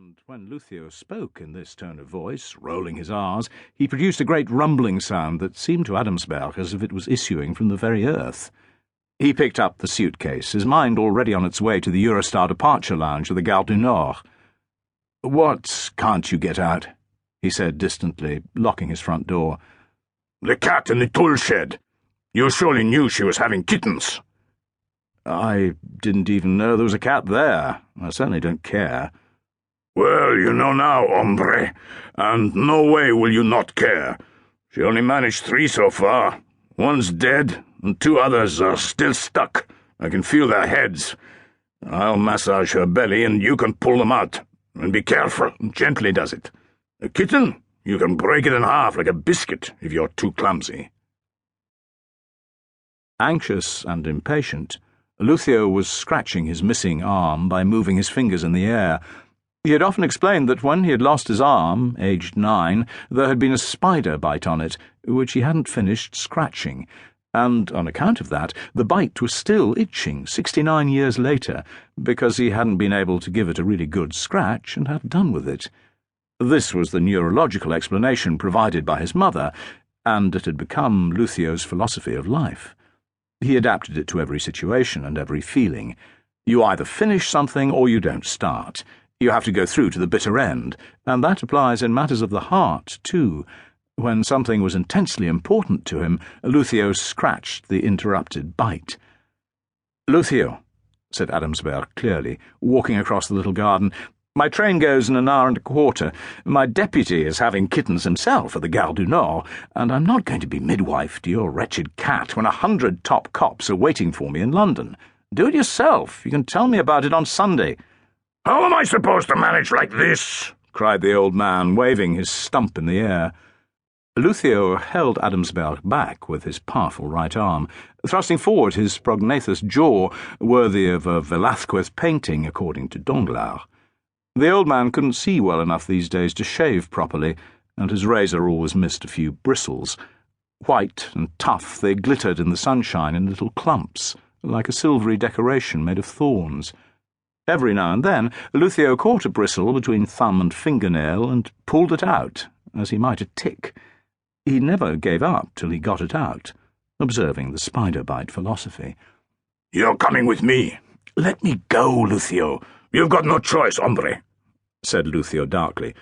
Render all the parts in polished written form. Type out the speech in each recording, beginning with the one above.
And when Luthio spoke in this tone of voice, rolling his R's, he produced a great rumbling sound that seemed to Adamsberg as if it was issuing from the very earth. He picked up the suitcase, his mind already on its way to the Eurostar departure lounge of the Gare du Nord. "What can't you get out?" he said distantly, locking his front door. "The cat in the tool shed. You surely knew she was having kittens." "I didn't even know there was a cat there. I certainly don't care." "Well, you know now, hombre, and no way will you not care. She only managed 3 so far. One's dead, and 2 others are still stuck. I can feel their heads. I'll massage her belly, and you can pull them out. And be careful, gently does it. A kitten, you can break it in half like a biscuit if you're too clumsy." Anxious and impatient, Luthio was scratching his missing arm by moving his fingers in the air. He had often explained that when he had lost his arm, aged 9, there had been a spider bite on it, which he hadn't finished scratching, and, on account of that, the bite was still itching 69 years later, because he hadn't been able to give it a really good scratch and had done with it. This was the neurological explanation provided by his mother, and it had become Luthio's philosophy of life. He adapted it to every situation and every feeling. You either finish something or you don't start. You have to go through to the bitter end, and that applies in matters of the heart, too. When something was intensely important to him, Luthio scratched the interrupted bite. "Luthio," said Adamsberg clearly, walking across the little garden, "my train goes in an hour and a quarter. My deputy is having kittens himself at the Gare du Nord, and I'm not going to be midwife to your wretched cat when 100 top cops are waiting for me in London. Do it yourself. You can tell me about it on Sunday." "How am I supposed to manage like this?" cried the old man, waving his stump in the air. Luthio held Adamsberg back with his powerful right arm, thrusting forward his prognathous jaw, worthy of a Velázquez painting, according to Danglars. The old man couldn't see well enough these days to shave properly, and his razor always missed a few bristles. White and tough, they glittered in the sunshine in little clumps, like a silvery decoration made of thorns. Every now and then, Luthio caught a bristle between thumb and fingernail and pulled it out, as he might a tick. He never gave up till he got it out, observing the spider-bite philosophy. "You're coming with me. Let me go, Luthio. You've got no choice, hombre," said Luthio darkly.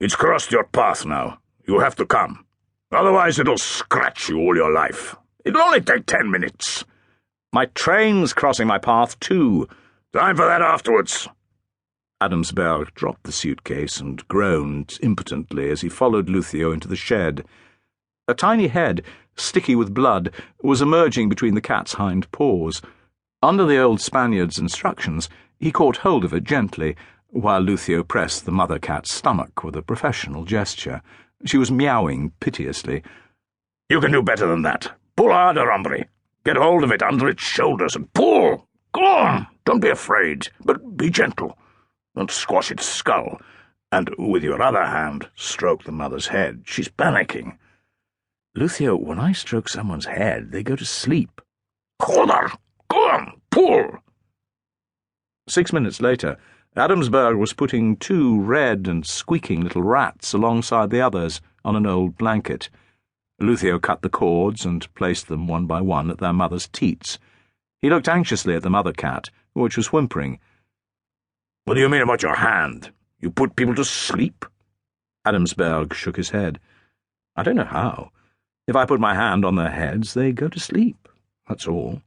"It's crossed your path now. You have to come. Otherwise it'll scratch you all your life. It'll only take 10 minutes. My train's crossing my path, too. Time for that afterwards." Adamsberg dropped the suitcase and groaned impotently as he followed Luthio into the shed. A tiny head, sticky with blood, was emerging between the cat's hind paws. Under the old Spaniard's instructions, he caught hold of it gently, while Luthio pressed the mother cat's stomach with a professional gesture. She was meowing piteously. "You can do better than that. Pull harder, hombre. Get hold of it under its shoulders and pull. Go on. Don't be afraid, but be gentle. Don't squash its skull. And with your other hand, stroke the mother's head. She's panicking." "Luthio, when I stroke someone's head, they go to sleep." "Joder! Go on, pull!" 6 minutes later, Adamsberg was putting 2 red and squeaking little rats alongside the others on an old blanket. Luthio cut the cords and placed them one by one at their mother's teats. He looked anxiously at the mother cat, which was whimpering. "What do you mean about your hand? You put people to sleep?" Adamsberg shook his head. "I don't know how. If I put my hand on their heads, they go to sleep. That's all."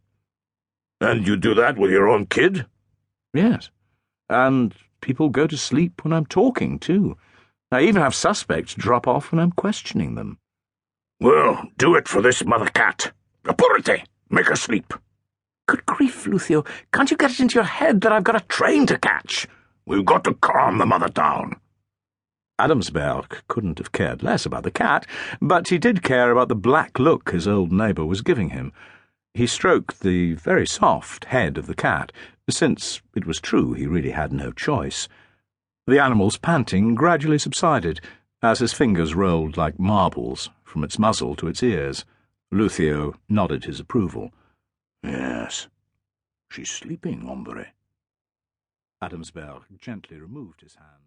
"And you do that with your own kid?" "Yes. And people go to sleep when I'm talking, too. I even have suspects drop off when I'm questioning them." "Well, do it for this mother cat. Apurate! Make her sleep." "Good grief, Luthio, can't you get it into your head that I've got a train to catch?" "We've got to calm the mother down." Adamsberg couldn't have cared less about the cat, but he did care about the black look his old neighbour was giving him. He stroked the very soft head of the cat, since it was true he really had no choice. The animal's panting gradually subsided, as his fingers rolled like marbles from its muzzle to its ears. Luthio nodded his approval. "Yes, she's sleeping, hombre." Adamsberg gently removed his hand.